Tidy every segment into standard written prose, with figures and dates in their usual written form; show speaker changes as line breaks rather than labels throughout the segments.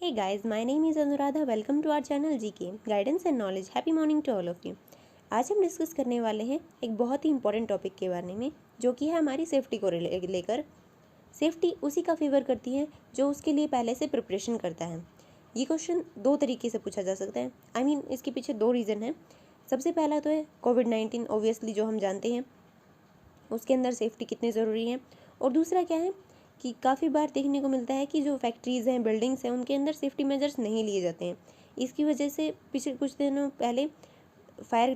Hey guys, my name is Anuradha. Welcome to our channel GK Guidance and Knowledge. Happy morning to all of you. आज हम discuss करने वाले हैं एक बहुत ही इंपॉर्टेंट टॉपिक के बारे में, जो कि है हमारी सेफ्टी को लेकर। सेफ्टी उसी का फेवर करती है जो उसके लिए पहले से प्रिपरेशन करता है। ये क्वेश्चन दो तरीके से पूछा जा सकता है। इसके पीछे दो रीज़न है। सबसे पहला तो है कोविड-19, ऑब्वियसली जो हम जानते हैं उसके अंदर सेफ्टी कितनी ज़रूरी है। और दूसरा क्या है कि काफ़ी बार देखने को मिलता है कि जो फैक्ट्रीज़ हैं, बिल्डिंग्स हैं, उनके अंदर सेफ्टी मेजर्स नहीं लिए जाते हैं। इसकी वजह से पिछले कुछ दिनों पहले फायर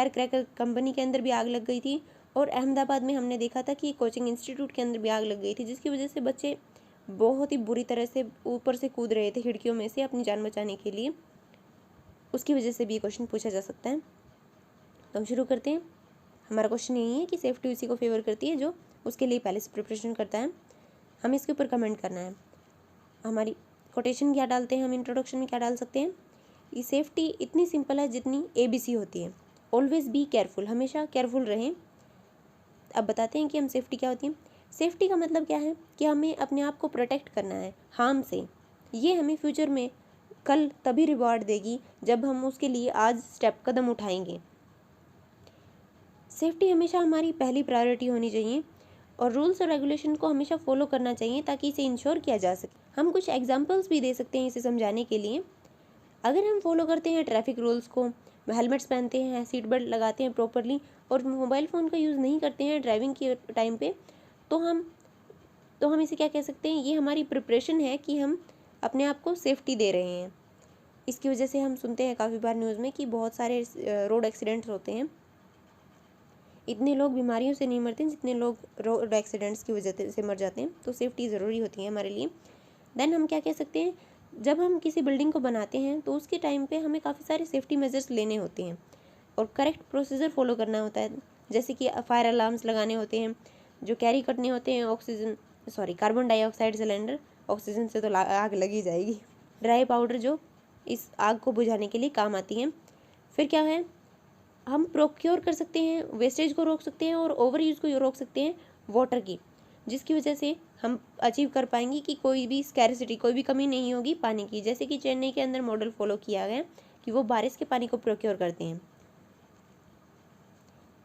क्रैकर कंपनी के अंदर भी आग लग गई थी, और अहमदाबाद में हमने देखा था कि कोचिंग इंस्टीट्यूट के अंदर भी आग लग गई थी, जिसकी वजह से बच्चे बहुत ही बुरी तरह से ऊपर से कूद रहे थे खिड़कियों में से अपनी जान बचाने के लिए। उसकी वजह से भी ये क्वेश्चन पूछा जा सकता है। तो हम शुरू करते हैं। हमारा क्वेश्चन यही है कि सेफ्टी उसी को फेवर करती है जो उसके लिए पहले से प्रिपरेशन करता है। हमें इसके ऊपर कमेंट करना है। हमारी कोटेशन क्या डालते हैं, हम इंट्रोडक्शन में क्या डाल सकते हैं। ये सेफ्टी इतनी सिंपल है जितनी ABC होती है। ऑलवेज बी केयरफुल, हमेशा केयरफुल रहें। अब बताते हैं कि हम सेफ्टी क्या होती है। सेफ्टी का मतलब क्या है कि हमें अपने आप को प्रोटेक्ट करना है हार्म से। ये हमें फ्यूचर में कल तभी रिवॉर्ड देगी जब हम उसके लिए आज कदम उठाएंगे। सेफ्टी हमेशा हमारी पहली प्रायोरिटी होनी चाहिए, और रूल्स और रेगुलेशन को हमेशा फॉलो करना चाहिए ताकि इसे इंश्योर किया जा सके। हम कुछ एग्जांपल्स भी दे सकते हैं इसे समझाने के लिए। अगर हम फॉलो करते हैं ट्रैफिक रूल्स को, हेलमेट्स पहनते हैं, सीट बेल्ट लगाते हैं प्रॉपरली, और मोबाइल फ़ोन का यूज़ नहीं करते हैं ड्राइविंग के टाइम पे, तो हम इसे क्या कह सकते हैं, ये हमारी प्रिपरेशन है कि हम अपने आप को सेफ्टी दे रहे हैं। इसकी वजह से हम सुनते हैं काफ़ी बार न्यूज़ में कि बहुत सारे रोड एक्सीडेंट्स होते हैं। इतने लोग बीमारियों से नहीं मरते जितने लोग रोड एक्सीडेंट्स की वजह से मर जाते हैं। तो सेफ्टी ज़रूरी होती है हमारे लिए। देन हम क्या कह सकते हैं, जब हम किसी बिल्डिंग को बनाते हैं तो उसके टाइम पे हमें काफ़ी सारे सेफ्टी मेजर्स लेने होते हैं और करेक्ट प्रोसीजर फॉलो करना होता है। जैसे कि फायर अलार्म्स लगाने होते हैं, जो कैरी करने होते हैं कार्बन डाइऑक्साइड सिलेंडर। ऑक्सीजन से तो आग लगी जाएगी। ड्राई पाउडर जो इस आग को बुझाने के लिए काम आती है। फिर क्या है, हम प्रोक्योर कर सकते हैं, वेस्टेज को रोक सकते हैं और ओवर यूज़ को रोक सकते हैं वाटर की, जिसकी वजह से हम अचीव कर पाएंगे कि कोई भी स्कैरसिटी, कोई भी कमी नहीं होगी पानी की। जैसे कि चेन्नई के अंदर मॉडल फॉलो किया गया कि वो बारिश के पानी को प्रोक्योर करते हैं।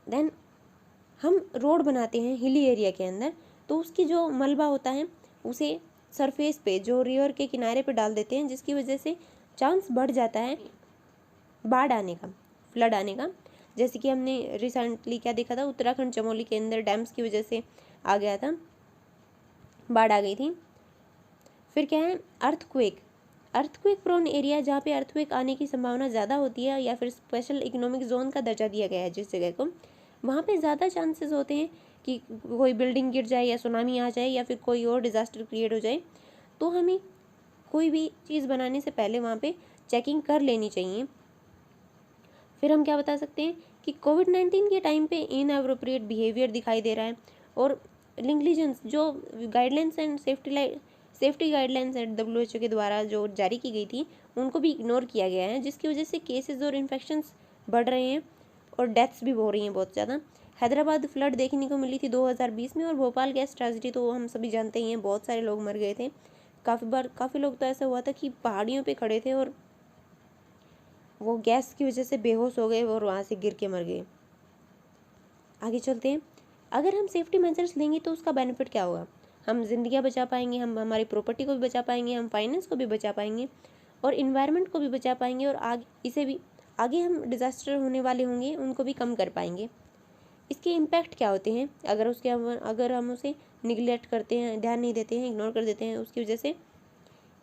देन हम रोड बनाते हैं हिली एरिया के अंदर, तो उसकी जो मलबा होता है उसे सरफेस पे, जो रिवर के किनारे पे डाल देते हैं, जिसकी वजह से चांस बढ़ जाता है बाढ़ आने का, फ्लड आने का। जैसे कि हमने रिसेंटली क्या देखा था, उत्तराखंड चमोली के अंदर डैम्स की वजह से आ गया था, बाढ़ आ गई थी। फिर क्या है, अर्थक्वेक प्रोन एरिया, जहाँ पे अर्थक्वेक आने की संभावना ज़्यादा होती है, या फिर स्पेशल इकोनॉमिक जोन का दर्जा दिया गया है जिस जगह को, वहाँ पे ज़्यादा चांसेस होते हैं कि कोई बिल्डिंग गिर जाए, या सुनामी आ जाए, या फिर कोई और डिज़ास्टर क्रिएट हो जाए। तो हमें कोई भी चीज़ बनाने से पहले वहाँ पे चेकिंग कर लेनी चाहिए। फिर हम क्या बता सकते हैं कि कोविड-19 के टाइम पे इनएप्रोप्रिएट बिहेवियर दिखाई दे रहा है, और नेग्लिजेंस, जो guidelines and safety guidelines at WHO के द्वारा जो जारी की गई थी, उनको भी इग्नोर किया गया है, जिसकी वजह से केसेस और इन्फेक्शंस बढ़ रहे हैं और डेथ्स भी हो रही हैं बहुत ज़्यादा। हैदराबाद फ्लड देखने को मिली थी 2020 में, और भोपाल गैस ट्रेजेडी तो हम सभी जानते ही हैं, बहुत सारे लोग मर गए थे। काफ़ी लोग तो ऐसा हुआ था कि पहाड़ियों पर खड़े थे और वो गैस की वजह से बेहोश हो गए और वहाँ से गिर के मर गए। आगे चलते हैं। अगर हम सेफ्टी मेजर्स लेंगे तो उसका बेनिफिट क्या होगा, हम जिंदगियाँ बचा पाएंगे, हम हमारी प्रॉपर्टी को भी बचा पाएंगे, हम फाइनेंस को भी बचा पाएंगे, और इन्वायरमेंट को भी बचा पाएंगे, और आगे हम डिज़ास्टर होने वाले होंगे उनको भी कम कर पाएंगे। इसके इम्पैक्ट क्या होते हैं अगर हम उसे निगलेक्ट करते हैं, ध्यान नहीं देते हैं, इग्नोर कर देते हैं, उसकी वजह से,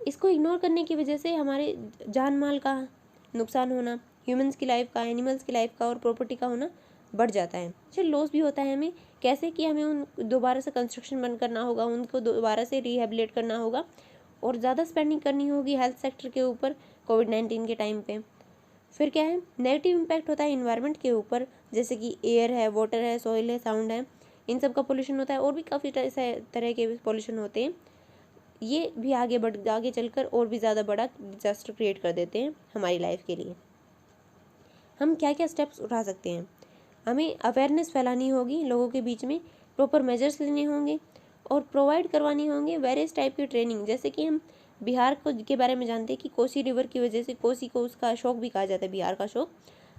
इसको इग्नोर करने की वजह से हमारे जान माल का नुकसान होना, ह्यूमंस की लाइफ का, एनिमल्स की लाइफ का और प्रॉपर्टी का होना बढ़ जाता है। फिर लॉस भी होता है हमें। कैसे कि हमें उन दोबारा से कंस्ट्रक्शन बंद करना होगा, उनको दोबारा से रिहेबिलिटेट करना होगा, और ज़्यादा स्पेंडिंग करनी होगी हेल्थ सेक्टर के ऊपर कोविड-19 के टाइम पे। फिर क्या है, नेगेटिव इम्पैक्ट होता है इन्वायरमेंट के ऊपर, जैसे कि एयर है, वाटर है, सॉइल है, साउंड है, इन सब का पोल्यूशन होता है, और भी काफ़ी तरह के पोल्यूशन होते हैं। ये भी आगे चलकर और भी ज़्यादा बड़ा डिजास्टर क्रिएट कर देते हैं हमारी लाइफ के लिए। हम क्या क्या स्टेप्स उठा सकते हैं, हमें अवेयरनेस फैलानी होगी लोगों के बीच में, प्रॉपर मेजर्स लेने होंगे, और प्रोवाइड करवानी होंगे वेरियस टाइप की ट्रेनिंग। जैसे कि हम बिहार को के बारे में जानते हैं कि कोसी रिवर की वजह से, कोसी को उसका अशोक भी कहा जाता है, बिहार का अशोक,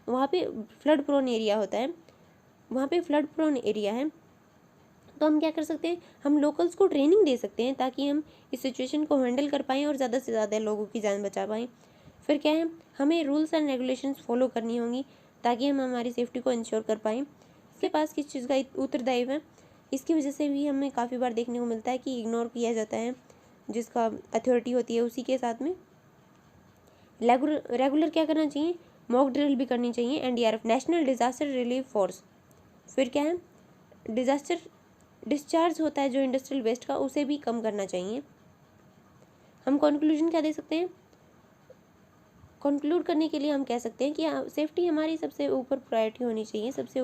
वहाँ पे फ्लड प्रोन एरिया होता है, वहाँ पे फ्लड प्रोन एरिया है। तो हम क्या कर सकते हैं, हम लोकल्स को ट्रेनिंग दे सकते हैं ताकि हम इस सिचुएशन को हैंडल कर पाएँ और ज़्यादा से ज़्यादा लोगों की जान बचा पाएँ। फिर क्या है, हमें रूल्स एंड रेगुलेशंस फॉलो करनी होंगी ताकि हम हमारी सेफ्टी को इंश्योर कर पाएँ। इसके पास किस चीज़ का उत्तरदायित्व है, इसकी वजह से भी हमें काफ़ी बार देखने को मिलता है कि इग्नोर किया जाता है, जिसका अथॉरिटी होती है उसी के साथ में। रेगुलर क्या करना चाहिए, मॉक ड्रिल भी करनी चाहिए। NDRF, national disaster relief force. फिर क्या है, डिज़ास्टर डिस्चार्ज होता है जो इंडस्ट्रियल वेस्ट का, उसे भी कम करना चाहिए। हम कंक्लूजन क्या दे सकते हैं, कंक्लूड करने के लिए हम कह सकते हैं कि सेफ्टी हमारी सबसे ऊपर प्रायोरिटी होनी चाहिए, सबसे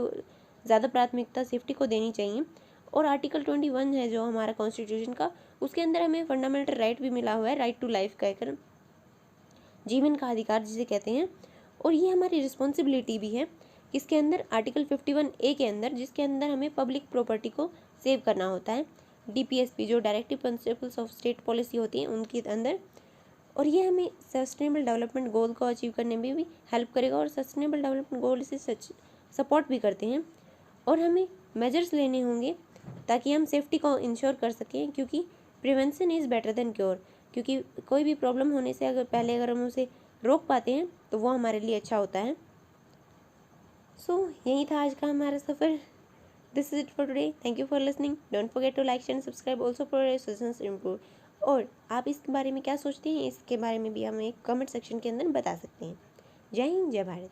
ज़्यादा प्राथमिकता सेफ्टी को देनी चाहिए। और आर्टिकल 21 है जो हमारा कॉन्स्टिट्यूशन का, उसके अंदर हमें फंडामेंटल राइट भी मिला हुआ है, राइट टू लाइफ कहकर, जीवन का अधिकार जिसे कहते हैं। और ये हमारी रिस्पॉन्सिबिलिटी भी है, किसके अंदर, आर्टिकल 51A के अंदर, जिसके अंदर हमें पब्लिक प्रॉपर्टी को सेव करना होता है, DPSP जो directive principles of state policy होती है उनके अंदर। और ये हमें सस्टेनेबल डेवलपमेंट गोल को अचीव करने में भी हेल्प करेगा, और सस्टेनेबल डेवलपमेंट गोल से सपोर्ट भी करते हैं। और हमें मेजर्स लेने होंगे ताकि हम सेफ्टी को इंश्योर कर सकें, क्योंकि prevention is better than cure, क्योंकि कोई भी प्रॉब्लम होने से अगर हम उसे रोक पाते हैं तो वो हमारे लिए अच्छा होता है। सो यही था आज का हमारा सफ़र। This is it for today, thank you for listening, don't forget to like share subscribe also for suggestions improve. और आप इसके बारे में क्या सोचते हैं, इसके बारे में भी हमें कमेंट सेक्शन के अंदर बता सकते हैं। जय हिंद, जय भारत।